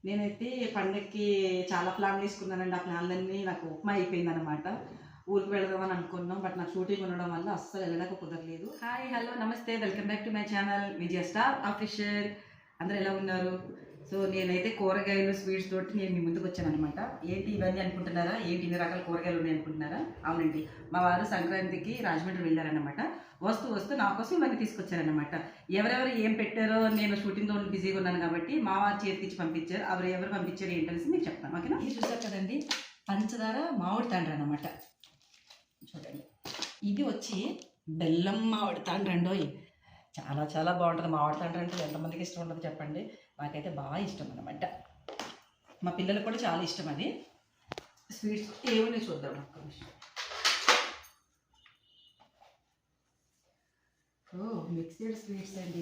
నేనైతే పండగకి చాలా ప్లాన్లు వేసుకున్నానండి. ఆ ప్లాన్లన్నీ నాకు ఉప్మా అయిపోయిందనమాట. ఊరికి వెళదామని అనుకున్నాం. బట్ నాకు షూటింగ్ ఉండడం వల్ల అస్సలు వెళ్ళడానికి కుదరలేదు. హాయ్, హలో, నమస్తే, welcome back to my channel Vijaya star official. అందరూ ఎలా ఉన్నారు? సో నేనైతే కూరగాయలు స్వీట్స్ తోటి నేను మీ ముందుకు వచ్చానమాట. ఏంటి ఇవన్నీ అనుకుంటున్నారా? ఏంటి ఇన్ని రకాల కూరగాయలు ఉన్నాయి అనుకుంటున్నారా? అవునండి, మా వారు సంక్రాంతికి రాజమండ్రి వెళ్ళారనమాట. వస్తూ వస్తూ నా కోసం ఇవన్నీ తీసుకొచ్చారనమాట. ఎవరెవరు ఏం పెట్టారో నేను షూటింగ్తో బిజీగా ఉన్నాను కాబట్టి మా వారు చేతికిచ్చి పంపించారు. ఎవరు పంపించారు ఏంటనేసి మీకు చెప్తాను, ఓకేనా? ఇది చూసారు కదండి, పంచదార మామిడి తాండ్ర అనమాట. చూడండి, ఇది వచ్చి బెల్లం మామిడి తాండ్రండోయ్. చాలా చాలా బాగుంటుంది. మామిడి తాండ్ర అంటే ఎంతమందికి ఇష్టం ఉంటుంది చెప్పండి? నాకైతే బాగా ఇష్టం అనమాట. మా పిల్లలకు కూడా చాలా ఇష్టం అది. స్వీట్స్ ఏమని చూద్దాం ఒక్క నిమిషం. మిక్స్డ్ స్వీట్స్ అండి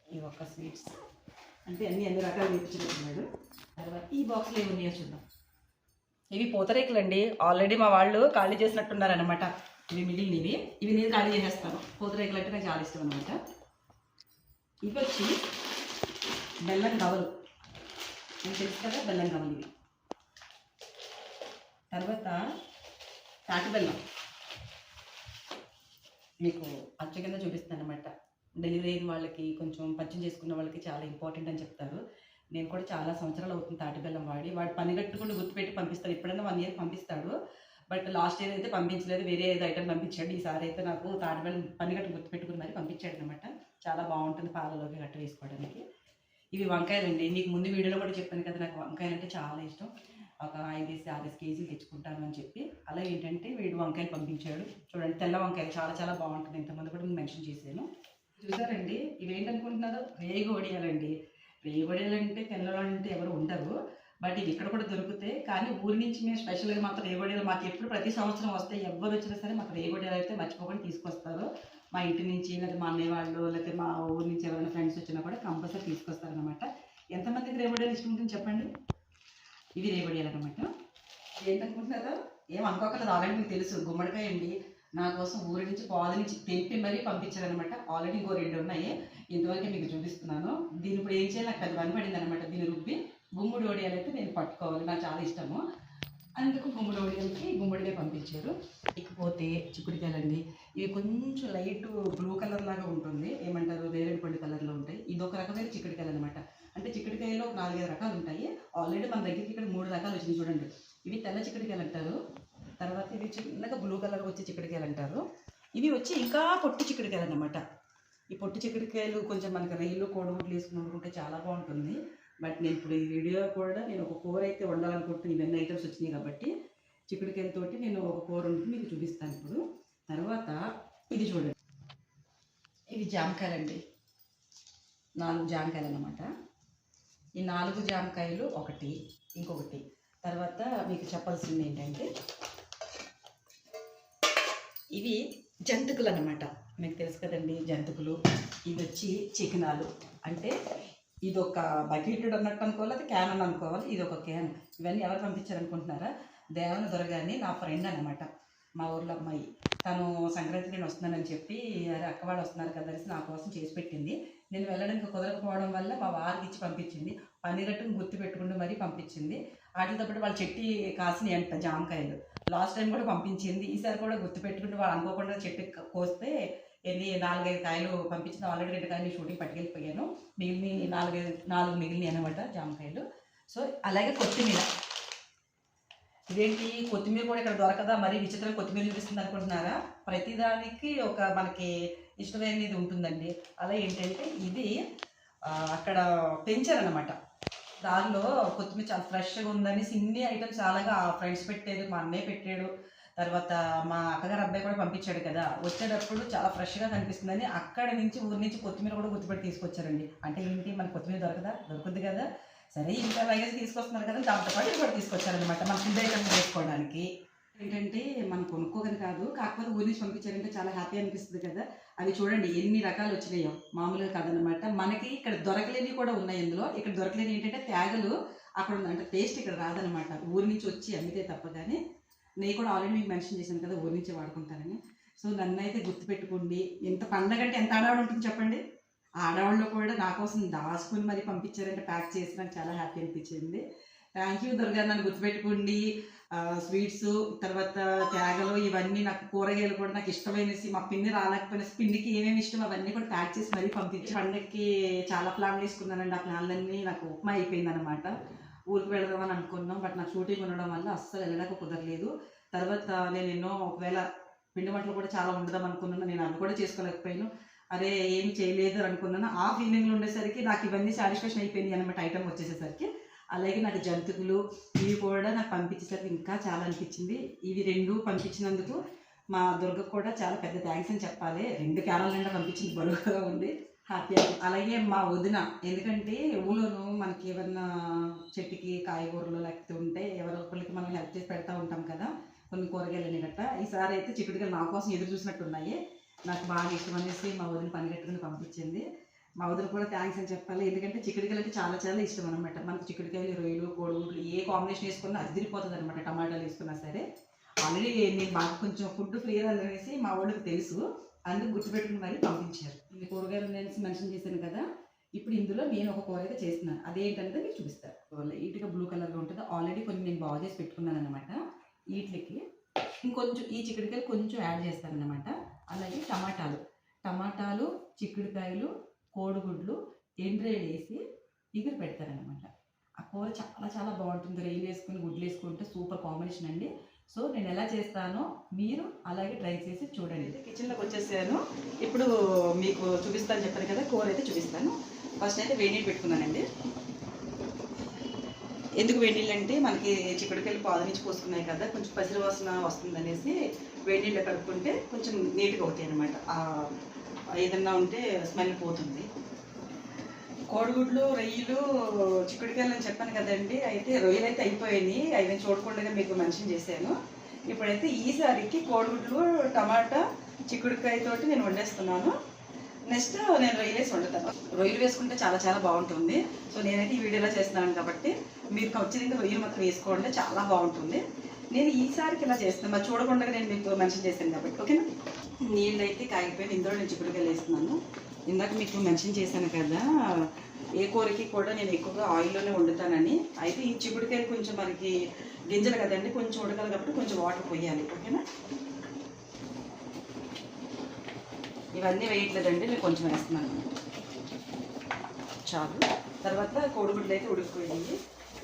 ఇవి ఒక స్వీట్స్ అంటే అన్ని రకాలు చూపించుకుంటున్నాడు. తర్వాత ఈ బాక్స్లో ఏమున్నాయో చూద్దాం. ఇవి పూతరేకులు అండి. ఆల్రెడీ మా వాళ్ళు ఖాళీ చేసినట్టున్నారనమాట. ఇవి మిగిలినవి, ఇవి నేను ఖాళీ చేసేస్తాను. పూతరేకులు అంటే నాకు చాలా ఇష్టం అనమాట. ఇవి వచ్చి బెల్లం గవలు, మీకు తెలుసు కదా బెల్లం గవలు ఇవి. తర్వాత తాటి బెల్లం మీకు అచ్చ కింద చూపిస్తాను అనమాట. డెలివరీ అయిన వాళ్ళకి, కొంచెం పరిచయం చేసుకున్న వాళ్ళకి చాలా ఇంపార్టెంట్ అని చెప్తారు. నేను కూడా చాలా సంవత్సరాలు అవుతుంది తాటి బెల్లం వాడు పని కట్టుకుంటూ గుర్తుపెట్టి పంపిస్తాడు. ఎప్పుడైనా 1 ఇయర్ పంపిస్తాడు. బట్ లాస్ట్ ఇయర్ అయితే పంపించలేదు, వేరే ఏదో ఐటమ్ పంపించాడు. ఈసారి అయితే నాకు తాటి బెల్లం పని కట్టు గుర్తుపెట్టుకుని మరి పంపించాడు అనమాట. చాలా బాగుంటుంది పాలలోకి గట్టు వేసుకోవడానికి. ఇవి వంకాయలండి. మీకు ముందు వీడియోలో కూడా చెప్పాను కదా, నాకు వంకాయలు అంటే చాలా ఇష్టం. ఒక 5-6 కేజీలు తెచ్చుకుంటాను అని చెప్పి. అలా ఏంటంటే వీడు వంకాయలు పంపించాడు. చూడండి, తెల్ల వంకాయలు చాలా చాలా బాగుంటుంది. ఇంతమంది కూడా నేను మెన్షన్ చేశాను. చూసారండి, ఇవేంటనుకుంటున్నారు? రేగి వడియాలండి. రేగి వడియాలు అంటే తెల్లలు అంటే ఎవరు ఉండరు, బట్ ఇవి ఇక్కడ కూడా దొరుకుతాయి. కానీ ఊరి నుంచి మేము స్పెషల్గా మాత్రం రేగి వడియాలు మాకు ఎప్పుడు ప్రతి సంవత్సరం వస్తాయి. ఎవరు వచ్చినా సరే మాకు రేగి వడియాలు అయితే మర్చిపోకుండా తీసుకొస్తారు. మా ఇంటి నుంచి, లేదా మా అన్నయ్య వాళ్ళు, లేకపోతే మా ఊరి నుంచి ఎవరైనా ఫ్రెండ్స్ వచ్చినా కూడా కంపల్సరీ తీసుకొస్తారనమాట. ఎంతమందికి రేగి వడియాలు ఇష్టం ఉంటుంది చెప్పండి? ఇవి రేగి వడియాలు అనమాట. ఏంటనుకుంటున్నారా? ఏం అనుకోకలేదు, ఆల్రెడీ మీకు తెలుసు. గుమ్మడికాయ అండి, నా కోసం ఊరి నుంచి పాలు నుంచి తెంపి మరీ పంపించారనమాట. ఆల్రెడీ ఇంకో 2 ఉన్నాయి, ఇంతవరకు మీకు చూపిస్తున్నాను. దీని ఇప్పుడు ఏం చేయాలి, నాకు పెద్ద పని పడింది అనమాట. దీన్ని రుబ్బి గుమ్మడి వడియాలు అయితే నేను పట్టుకోవాలి, నాకు చాలా ఇష్టము. అందుకు గుమ్మడి వడియాలకి గుమ్మడికాయ పంపించారు. ఇకపోతే చిక్కుడుకాయలండి. ఇవి కొంచెం లైట్ బ్లూ కలర్ లాగా ఉంటుంది, ఏమంటారు, నేరేడు పండు కలర్లో ఉంటాయి. ఇది ఒక రకమైన చిక్కుడుకాయలు అనమాట. అంటే చిక్కుడుకాయలో 4-5 రకాలు ఉంటాయి. ఆల్రెడీ మన దగ్గరికి ఇక్కడ 3 రకాలు వచ్చినాయి చూడండి. ఇవి తెల్ల చిక్కుడుకాయలు అంటారు. తర్వాత ఇవి చిన్నగా బ్లూ కలర్ వచ్చే చిక్కుడుకాయలు అంటారు. ఇవి వచ్చి ఇంకా పొట్టి చిక్కుడుకాయలు అనమాట. ఈ పొట్టి చిక్కుడుకాయలు కొంచెం మనకి రొయ్యలు కోడిగుడ్లు వేసుకుని వండుకుంటే చాలా బాగుంటుంది. బట్ నేను ఇప్పుడు ఈ వీడియో కూడా నేను ఒక కూర అయితే వండాలనుకుంటున్నాను. ఇవన్నీ ఐటమ్స్ వచ్చినాయి కాబట్టి చిక్కుడుకాయలతోటి నేను ఒక కూర వండి మీకు చూపిస్తాను ఇప్పుడు. తర్వాత ఇది చూడండి, ఇవి జామకాయలండి. 4 జామకాయలు అన్నమాట. ఈ 4 జామకాయలు ఒకటి, ఇంకొకటి. తర్వాత మీకు చెప్పాల్సింది ఏంటంటే ఇవి జంతికలు అన్నమాట. మీకు తెలుసు కదండి జంతికలు. ఇవి వచ్చి చికెనాలు. అంటే ఇది ఒక బకెట్ అన్నట్టు అనుకోవాలి, అది క్యాన్ అని అనుకోవాలి. ఇది ఒక క్యాన్. ఇవన్నీ ఎవరు పంపించారనుకుంటున్నారా? దేవన దొరగాని నా ఫ్రెండ్ అనమాట, మా ఊర్లో అమ్మాయి. తను సంక్రాంతికి నేను వస్తున్నానని చెప్పి, అరే అక్క వాళ్ళు వస్తున్నారు కదా అనేసి నా కోసం చేసి పెట్టింది. నేను వెళ్ళడానికి కుదరకపోవడం వల్ల మా వారికి ఇచ్చి పంపించింది. పన్నీరట్టును గుర్తు పెట్టుకుంటూ మరీ పంపించింది. వాటితో పాటు వాళ్ళ చెట్టి కాసినాయి అంట జామకాయలు. లాస్ట్ టైం కూడా పంపించింది. ఈసారి కూడా గుర్తుపెట్టుకుంటూ వాళ్ళు అనుకోకుండా చెట్టు కోస్తే 4-5 కాయలు పంపించింది. ఆల్రెడీ 2 కాయలు షూటింగ్ పట్టుకెళ్ళిపోయాను. మిగిలిన 4 మిగిలినాయి అనమాట జామకాయలు. సో అలాగే కొత్తిమీర. ఇదేంటి, కొత్తిమీర కూడా ఇక్కడ దొరకదా? మరీ విచిత్రంగా కొత్తిమీర చూపిస్తుంది అనుకుంటున్నారా? ప్రతిదానికి ఒక మనకి ఇష్టమైనది ఉంటుందండి. అలా ఏంటంటే ఇది అక్కడ పెంచారనమాట. దానిలో కొత్తిమీర చాలా ఫ్రెష్గా ఉందని ఇన్ని ఐటమ్స్ చాలాగా ఫ్రెండ్స్ పెట్టారు, మా అన్నయ్య పెట్టాడు. తర్వాత మా అక్కగారు అబ్బాయి కూడా పంపించాడు కదా, వచ్చేటప్పుడు చాలా ఫ్రెష్గా కనిపిస్తుందని అక్కడి నుంచి ఊరి నుంచి కొత్తిమీర కూడా గుర్తుపెట్టి తీసుకొచ్చారండి. అంటే ఏంటి, మన కొత్తిమీర దొరుకుద్ది కదా, సరే ఇంకా లగేజ్ తీసుకొస్తున్నారు కదా, దాంతోపాటు ఇది కూడా తీసుకొచ్చారనమాట మన ఫుడ్ ఐటమ్స్ చేసుకోవడానికి. ఏంటంటే మనం కొనుక్కోగని కాదు, కాకపోతే ఊరి నుంచి పంపించారంటే చాలా హ్యాపీ అనిపిస్తుంది కదా. అవి చూడండి ఎన్ని రకాలు వచ్చినాయో, మామూలుగా కాదనమాట. మనకి ఇక్కడ దొరకలేనివి కూడా ఉన్నాయి. ఇందులో ఇక్కడ దొరకలేని ఏంటంటే త్యాగలు అక్కడ ఉంది, అంటే టేస్ట్ ఇక్కడ రాదనమాట. ఊరి నుంచి వచ్చి అమ్మితే తప్ప. కానీ నేను కూడా ఆల్రెడీ మీకు మెన్షన్ చేశాను కదా, ఊరి నుంచి వాడుకుంటానని. సో నన్ను అయితే గుర్తుపెట్టుకోండి. ఎంత పండగ అంటే ఎంత ఆడవాడు ఉంటుంది చెప్పండి. ఆడవాళ్ళు కూడా నా కోసం దాచుకుని మరి పంపించారంటే ప్యాక్ చేసి నాకు చాలా హ్యాపీ అనిపించింది. థ్యాంక్ యూ దుర్గా, నన్ను గుర్తుపెట్టుకోండి. స్వీట్స్, తర్వాత తేగలు, ఇవన్నీ నాకు కూరగాయలు కూడా నాకు ఇష్టమైనసి, మా పిన్ని రాలేకపోయినా పిండికి ఏమేమి ఇష్టం అవన్నీ కూడా ప్యాక్ చేసి మరీ పంపించి పండగకి చాలా ప్లాన్లు వేసుకున్నానండి. ఆ ప్లాన్లన్నీ నాకు ఉప్మా అయిపోయిందనమాట. ఊరికి వెళదామని అనుకున్నాం, బట్ నాకు షూటింగ్ ఉండడం వల్ల అస్సలు వెళ్ళడానికి కుదరలేదు. తర్వాత నేను ఎన్నో ఒకవేళ పిండి వంటలు కూడా చాలా వండుదాం అనుకున్నాను, నేను అవి కూడా చేసుకోలేకపోయాను. అరే ఏం చేయలేదు అని అనుకున్నాను. ఆ ఫీలింగ్లో ఉండేసరికి నాకు ఇవన్నీ సాటిస్ఫాక్షన్ అయిపోయింది అనమాట. ఐటమ్ వచ్చేసేసరికి అలాగే నాకు జంతికలు ఇవి కూడా నాకు పంపించేసరికి ఇంకా చాలా అనిపించింది. ఇవి 2 పంపించినందుకు మా దుర్గకు కూడా చాలా పెద్ద థ్యాంక్స్ అని చెప్పాలి. 2 క్యాన్ల నిండా పంపించింది, బరువుగా ఉంది, హ్యాపీ. అలాగే మా వదిన, ఎందుకంటే ఊళ్ళోనూ మనకి ఏమన్నా చెట్టుకి కాయగూరలు లేకపోతే ఉంటే ఎవరో ఒకరికి మనం హెల్ప్ చేసి పెడతా ఉంటాం కదా, కొన్ని కూరగాయలు గట్ట. ఈసారి అయితే చిక్కుడుకాయలు నా కోసం ఎదురు చూసినట్టు ఉన్నాయి. నాకు బాగా ఇష్టం అనేసి మా వదిన పని కట్టుకుని పంపించింది. మా వదిన కూడా థ్యాంక్స్ అని చెప్పాలి, ఎందుకంటే చిక్కుడుకాయలు అంటే చాలా చాలా ఇష్టం అనమాట. మనకు చిక్కుడుకాయలు, రొయ్యలు, కోడిగుడ్లు ఏ కాంబినేషన్ వేసుకున్నా అదిరిపోతుంది అనమాట. టమాటాలు వేసుకున్నా సరే. ఆల్రెడీ నేను బాగా కొంచెం ఫుడ్ ఫ్రీ అనేసి మా వాళ్ళకి తెలుసు, అందుకు గుర్తుపెట్టుకుని మరీ పంపించారు. ఇది కూరగాయలు నేను మెన్షన్ చేశాను కదా, ఇప్పుడు ఇందులో నేను ఒక కూర అయితే చేస్తున్నాను. అదేంటంటే మీకు చూపిస్తాను. లైట్గా బ్లూ కలర్లో ఉంటుంది. ఆల్రెడీ కొన్ని నేను బాగా చేసి పెట్టుకున్నాను అనమాట. వీటికి ఇంకొంచెం ఈ చిక్కుడుకాయలు కొంచెం యాడ్ చేస్తాను అనమాట. అలాగే టమాటాలు, చిక్కుడుకాయలు, కోడిగుడ్లు, ఎండ్రాయిలు వేసి ఎగురు పెడతారనమాట. ఆ కూర చాలా చాలా బాగుంటుంది. రొయ్యలు వేసుకుని గుడ్లు వేసుకుంటే సూపర్ కాంబినేషన్ అండి. సో నేను ఎలా చేస్తానో మీరు అలాగే ట్రై చేసి చూడండి. కిచెన్లోకి వచ్చేసాను. ఇప్పుడు మీకు చూపిస్తాను చెప్పాను కదా, కూర అయితే చూపిస్తాను. ఫస్ట్ అయితే వేడి నీళ్ళు పెట్టుకున్నానండి. ఎందుకు వేడి నీళ్ళు అంటే మనకి చిక్కుడుకాయలు పాదు నుంచి పోసుకున్నాయి కదా, కొంచెం పసిరి వాసన వస్తుంది అనేసి వేడి నీళ్ళు కడుక్కుంటే కొంచెం నీట్గా అవుతాయి అనమాట. ఏదన్నా ఉంటే స్మెల్ పోతుంది. కోడిగుడ్లు, రొయ్యలు, చిక్కుడుకాయలు అని చెప్పాను కదండి. అయితే రొయ్యలు అయితే అయిపోయాయి, అవి నేను చూడకుండా మీకు మెన్షన్ చేశాను. ఇప్పుడైతే ఈసారికి కోడిగుడ్లు, టమాటా, చిక్కుడుకాయతోటి నేను వండేస్తున్నాను. నెక్స్ట్ నేను రొయ్యలు వేసి వండుతాను. రొయ్యలు వేసుకుంటే చాలా చాలా బాగుంటుంది. సో నేనైతే ఈ వీడియోలో చేస్తున్నాను కాబట్టి మీరు ఖచ్చితంగా రొయ్యలు మాత్రం వేసుకోండి, చాలా బాగుంటుంది. నేను ఈసారికి ఇలా చేస్తాను, మరి చూడకుండా నేను మీకు మెన్షన్ చేశాను కాబట్టి. ఓకేనా. నీళ్ళు అయితే కాగిపోయిన ఇందులో నేను చిక్కుడుకాయలు వేస్తున్నాను. ఇందాక మీకు మెన్షన్ చేశాను కదా, ఏ కూరకి కూడా నేను ఎక్కువగా ఆయిల్లోనే వండుతానని. అయితే ఈ చిక్కుడుకాయలు కొంచెం మనకి గింజలు కదండి, కొంచెం ఉడకాలి కాబట్టి కొంచెం వాటర్ పోయాలి. ఓకేనా. ఇవన్నీ వేయట్లేదండి, నేను కొంచెం వేస్తున్నాను చాలు. తర్వాత కోడిగుడ్లు అయితే ఉడికిపోయింది.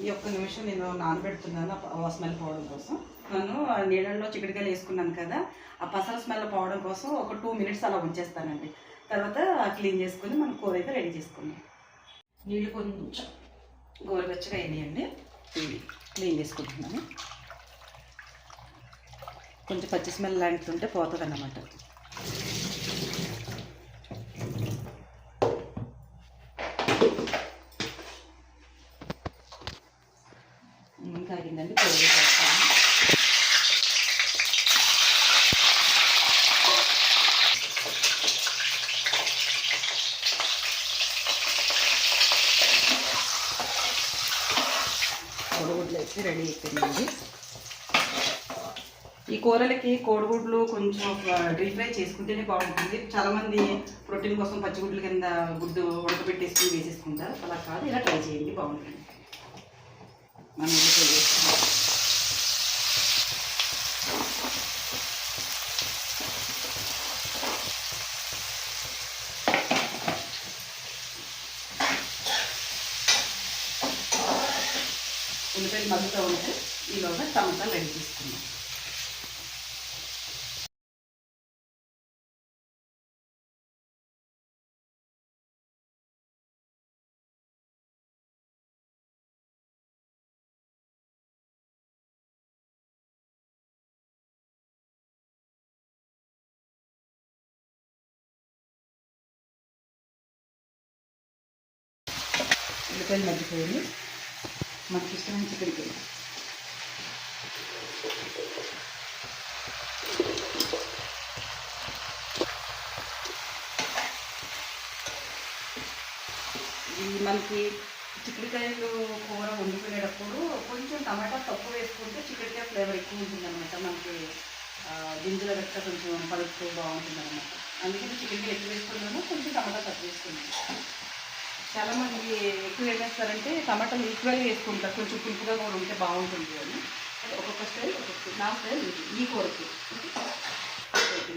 ఈ ఒక్క నిమిషం నేను నానబెడుతున్నాను ఆ స్మెల్ పోవడం కోసం. నేను నీళ్ళల్లో చిక్కుడుకాయలు వేసుకున్నాను కదా, ఆ పసల స్మెల్ పోవడం కోసం ఒక 2 మినిట్స్ అలా ఉంచేస్తానండి. తర్వాత క్లీన్ చేసుకుని మనం కూర అయితే రెడీ చేసుకున్నాం. నీళ్ళు కొంచెం గోరువెచ్చగా అయినాయండి, క్లీన్ చేసుకుంటున్నాను. కొంచెం పచ్చి స్మెల్ లాంటిది ఉంటే పోతుంది అన్నమాట. కాగిందండి, కూర వేసేస్తాను. కోడిగుడ్లు అయితే రెడీ అయిపోయిందండి. ఈ కూరలకి కోడిగుడ్లు కొంచెం డీప్ ఫ్రై చేసుకుంటేనే బాగుంటుంది. చాలామంది ప్రోటీన్ కోసం పచ్చిగుడ్ల కింద గుడ్డు ఉడకబెట్టేసుకుని వేసేసుకుంటారు. అలా కాదు, ఇలా ట్రై చేయండి, బాగుంటుంది. మనం ట్రై చేస్తాం. ఉల్లిపాయలు మగ్గుతూ ఉంటే ఈలోగా టమాటాలు రెడీ చేసుకున్నాం. ఉల్లిపాయలు మగ్గిపోయి మనకి ఇష్టమైన చిక్కుడుకాయలు ఇది మనకి చిక్కుడుకాయలు కూర వండుకునేటప్పుడు కొంచెం టమాటా తక్కువ వేసుకుంటే చిక్కుడుకాయ ఫ్లేవర్ ఎక్కువ ఉంటుంది అనమాట. మనకి గింజల గట్ట కొంచెం పలుకుతూ బాగుంటుంది అనమాట. అందుకని చికెన్ ఎక్కువ వేసుకున్నాను, కొంచెం టమాటా తక్కువ వేసుకున్నాను. చాలామంది ఎక్కువ ఏం వేస్తారంటే టమాటాలు ఈక్వల్గా వేసుకుంటారు, కొంచెం పులుపుగా కూడా ఉంటే బాగుంటుంది అని. ఒక్కొక్క స్టైల్ ఒక్కొక్క, నా స్టైల్ ఈ కూరకి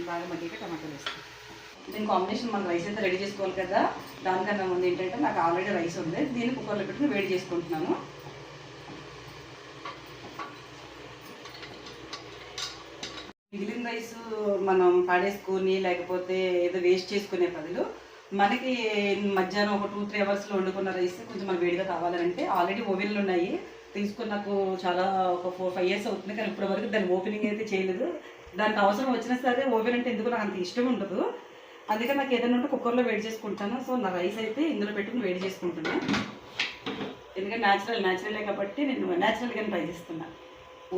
బాగా మగ్గిగా టమాటాలు వేస్తాను. దీని కాంబినేషన్ మనం రైస్ అయితే రెడీ చేసుకోవాలి కదా. దానికన్నా ముందు ఏంటంటే నాకు ఆల్రెడీ రైస్ ఉంది, దీన్ని కుక్కర్లో పెట్టుకుని వేడి చేసుకుంటున్నాను. మిగిలిన రైస్ మనం పాడేసుకొని లేకపోతే ఏదో వేస్ట్ చేసుకునే బదులు మనకి మధ్యాహ్నం ఒక 2-3 అవర్స్లో వండుకున్న రైస్ కొంచెం మనకు వేడిగా కావాలంటే ఆల్రెడీ ఓవెన్లు ఉన్నాయి. తీసుకుని నాకు చాలా ఒక 4-5 ఇయర్స్ అవుతుంది, కానీ ఇప్పటివరకు దాని ఓపెనింగ్ అయితే చేయలేదు. దానికి అవసరం వచ్చినా సరే ఓవెన్ అంటే ఎందుకు నాకు అంత ఇష్టం ఉండదు. అందుకని నాకు ఏదైనా ఉంటే కుక్కర్లో వేడి చేసుకుంటాను. సో నా రైస్ అయితే ఇందులో పెట్టుకుని వేడి చేసుకుంటున్నాను. ఎందుకంటే న్యాచురలే కాబట్టి నేను న్యాచురల్గానే ట్రై చేస్తున్నాను.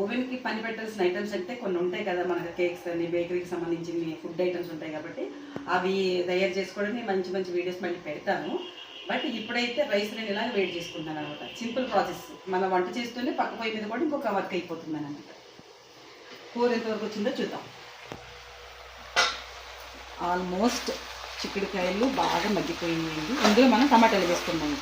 ఓవెన్కి పని పెట్టాల్సిన ఐటమ్స్ అంటే కొన్ని ఉంటాయి కదా, మనకి కేక్స్ అని బేకరీకి సంబంధించిన ఫుడ్ ఐటమ్స్ ఉంటాయి కాబట్టి అవి తయారు చేసుకోవడానికి మంచి మంచి వీడియోస్ మళ్ళీ పెడతాను. బట్ ఇప్పుడైతే రైస్ నేను ఇలా వేడి చేసుకుంటాను అనమాట. సింపుల్ ప్రాసెస్, మనం వంట చేస్తూనే పక్క పొయ్యి మీద కూడా ఇంకొక వర్క్ అయిపోతుంది అనమాట. కూర ఎంతవరకు వచ్చిందో చూద్దాం. ఆల్మోస్ట్ చిక్కుడుకాయలు బాగా మగ్గిపోయింది. ఇందులో మనం టమాటాలు వేసుకున్నాము.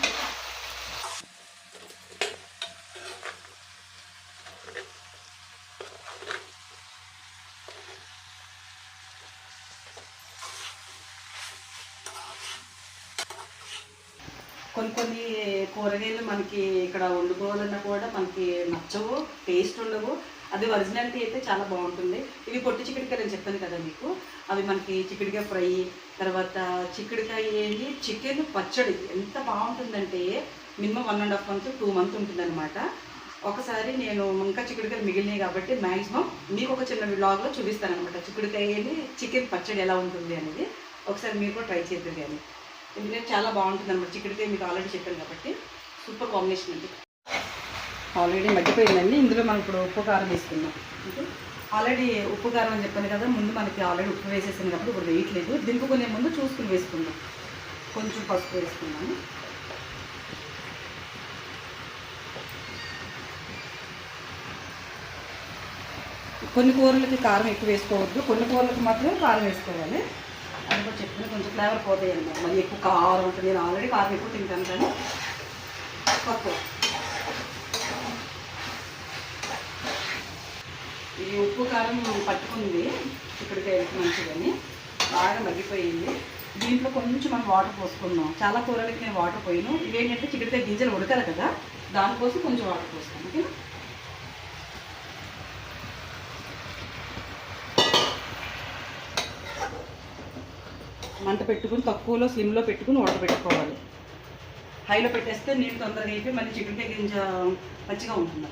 కొన్ని కూరగాయలు మనకి ఇక్కడ వండుకోవాలన్నా కూడా మనకి నచ్చవు, టేస్ట్ ఉండవు. అది ఒరిజినాలిటీ అయితే చాలా బాగుంటుంది. ఇవి పొట్టి చిక్కుడుకాయలు అని చెప్పాను కదా మీకు, అవి మనకి చిక్కుడుకాయ ఫ్రై, తర్వాత చిక్కుడుకాయ చికెన్ పచ్చడి ఎంత బాగుంటుందంటే మినిమం 1.5 month 2 months ఉంటుంది అనమాట. ఒకసారి నేను ఇంకా చిక్కుడుకాయలు మిగిలినాయి కాబట్టి మ్యాక్సిమం మీకు ఒక చిన్న వ్లాగ్లో చూపిస్తాను అనమాట. చిక్కుడుకాయని చికెన్ పచ్చడి ఎలా ఉంటుంది అనేది ఒకసారి మీరు కూడా ట్రై చేద్దరు. కానీ ఎందుకంటే చాలా బాగుంటుంది అనమాట. చిక్కుడుకాయ మీకు ఆల్రెడీ చెప్పాను కాబట్టి సూపర్ కాంబినేషన్ అండి. ఆల్రెడీ మగ్గిపోయిందండి. ఇందులో మనం ఇప్పుడు ఉప్పు కారం వేసుకుందాం. అంటే ఆల్రెడీ ఉప్పు కారం అని చెప్పాను కదా, ముందు మనకి ఆల్రెడీ ఉప్పు వేసేసాను కాబట్టి ఇప్పుడు వేయట్లేదు. దింపుకునే ముందు చూసుకుని వేసుకుందాం. కొంచెం పసుపు వేసుకున్నాను. కొన్ని కూరలకి కారం ఎక్కువ వేసుకోవద్దు, కొన్ని కూరలకు మాత్రమే కారం వేసుకోవాలి. అది కూడా చెప్తున్నా, కొంచెం ఫ్లేవర్ పోతాయి అన్నమాట. మరి ఎక్కువ కారం ఉంటుంది. నేను ఆల్రెడీ కారం ఎక్కువ తింటాను కానీ తక్కువ. ఈ ఉప్పు కారం పట్టుకుంది చిక్కుడుకాయలకి మంచిదని, బాగా మగ్గిపోయింది. దీంట్లో కొంచెం మనం వాటర్ పోసుకున్నాం. చాలా కూరలకి నేను వాటర్ పోయాను. ఇవేంటంటే చిక్కుడుకాయ గింజలు ఉడకాలి కదా, దానికోసం కొంచెం వాటర్ పోస్తాను. ఓకేనా. మంట పెట్టుకుని తక్కువలో స్లిమ్లో పెట్టుకుని ఉడకబెట్టుకోవాలి. హైలో పెట్టేస్తే నీళ్ళు తొందరగా అయిపోయి మళ్ళీ చిక్కుడుకాయ గింజ పచ్చిగా ఉంటుంది.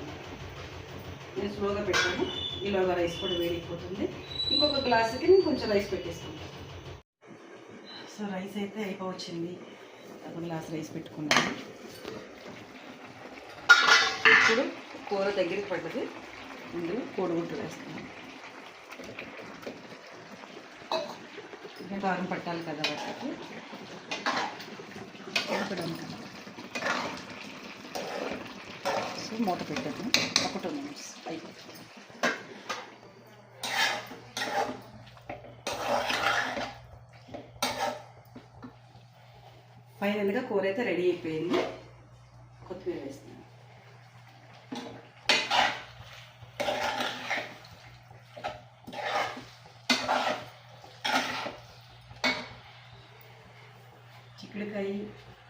నేను స్లోగా పెట్టాను. ఇలాగా రైస్ కూడా వేడిపోతుంది. ఇంకొక గ్లాసుకి నేను కొంచెం రైస్ పెట్టేసుకుంటాను. సో రైస్ అయితే అయిపోవచ్చింది. ఒక గ్లాస్ రైస్ పెట్టుకున్నాను. ఇప్పుడు కూర దగ్గరికి పడ్డది. ఇందులో కోడిగుడ్డు వేస్తాను. కారం పట్టాలి కదా వాటికి. సో మూత పెట్టాను. ఒక 2 minutes అయిపోతుంది. ఫైనల్గా కూర అయితే రెడీ అయిపోయింది. కొత్తిమీర వేస్తున్నాను. చిక్కుడుకాయ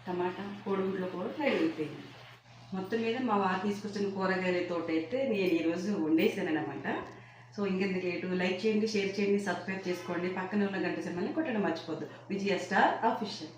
టమాటా కోడిగుడ్లో కూడా ఫ్రై అయిపోయింది. మొత్తం మీద మా వారు తీసుకొచ్చిన కూరగాయలతో అయితే నేను ఈరోజు వండేసాను అనమాట. సో ఇంకెందుకు లేటు, లైక్ చేయండి, షేర్ చేయండి, సబ్స్క్రైబ్ చేసుకోండి. పక్కన ఉన్న గంట సింబల్ని కొట్టడం మర్చిపోద్దు. విజయ స్టార్ ఆఫీషియల్.